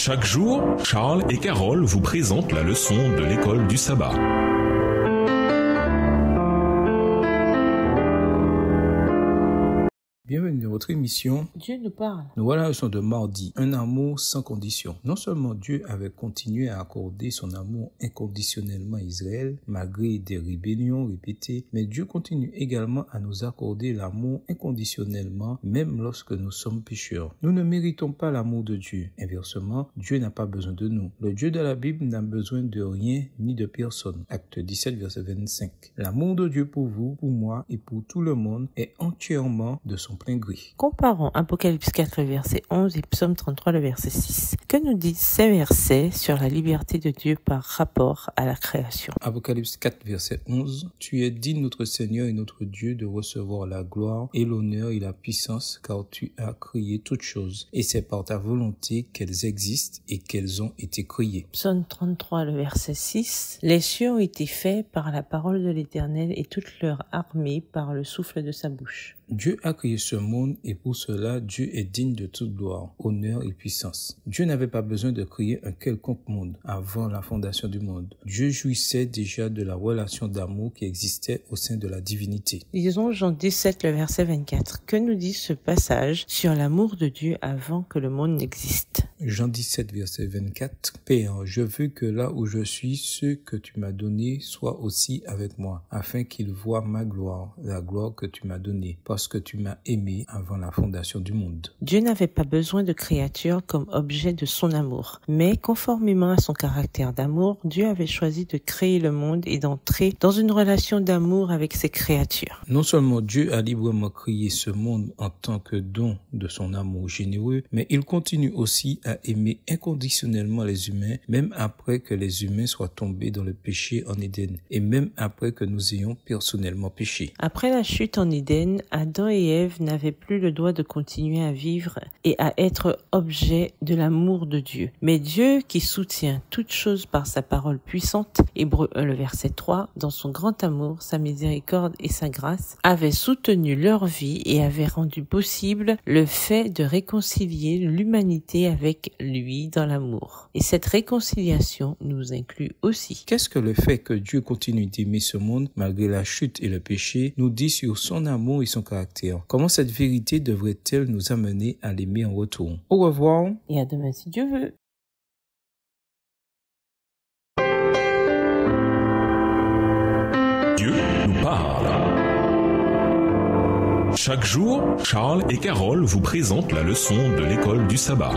Chaque jour, Charles et Carole vous présentent la leçon de l'école du sabbat. Bienvenue dans votre émission Dieu nous parle. Nous voilà à la leçon de mardi, un amour sans condition. Non seulement Dieu avait continué à accorder son amour inconditionnellement à Israël, malgré des rébellions répétées, mais Dieu continue également à nous accorder l'amour inconditionnellement, même lorsque nous sommes pécheurs. Nous ne méritons pas l'amour de Dieu. Inversement, Dieu n'a pas besoin de nous. Le Dieu de la Bible n'a besoin de rien ni de personne. Acte 17, verset 25. L'amour de Dieu pour vous, pour moi et pour tout le monde est entièrement de son plein gré. Comparons Apocalypse 4, le verset 11 et Psaume 33, le verset 6. Que nous disent ces versets sur la liberté de Dieu par rapport à la création? Apocalypse 4, verset 11. Tu es digne, notre Seigneur et notre Dieu, de recevoir la gloire et l'honneur et la puissance, car tu as créé toutes choses, et c'est par ta volonté qu'elles existent et qu'elles ont été créées. Psaume 33, le verset 6. Les cieux ont été faits par la parole de l'Éternel et toute leur armée par le souffle de sa bouche. Dieu a créé ce monde et pour cela, Dieu est digne de toute gloire, honneur et puissance. Dieu n'avait pas besoin de créer un quelconque monde avant la fondation du monde. Dieu jouissait déjà de la relation d'amour qui existait au sein de la divinité. Lisons Jean 17, le verset 24. Que nous dit ce passage sur l'amour de Dieu avant que le monde n'existe? Jean 17, verset 24. Père, je veux que là où je suis, ceux que tu m'as donnés soient aussi avec moi, afin qu'ils voient ma gloire, la gloire que tu m'as donnée, parce que tu m'as aimé avant la fondation du monde. Dieu n'avait pas besoin de créatures comme objet de son amour, mais conformément à son caractère d'amour, Dieu avait choisi de créer le monde et d'entrer dans une relation d'amour avec ses créatures. Non seulement Dieu a librement créé ce monde en tant que don de son amour généreux, mais il continue aussi à aimer inconditionnellement les humains, même après que les humains soient tombés dans le péché en Éden, et même après que nous ayons personnellement péché. Après la chute en Éden, Adam et Ève n'avaient plus le droit de continuer à vivre et à être objet de l'amour de Dieu. Mais Dieu, qui soutient toutes choses par sa parole puissante, Hébreux 1, le verset 3, dans son grand amour, sa miséricorde et sa grâce, avait soutenu leur vie et avait rendu possible le fait de réconcilier l'humanité avec lui dans l'amour. Et cette réconciliation nous inclut aussi. Qu'est-ce que le fait que Dieu continue d'aimer ce monde malgré la chute et le péché nous dit sur son amour et son caractère? Comment cette vérité devrait-elle nous amener à l'aimer en retour? Au revoir. Et à demain si Dieu veut. Dieu nous parle. Chaque jour, Charles et Carole vous présentent la leçon de l'école du sabbat.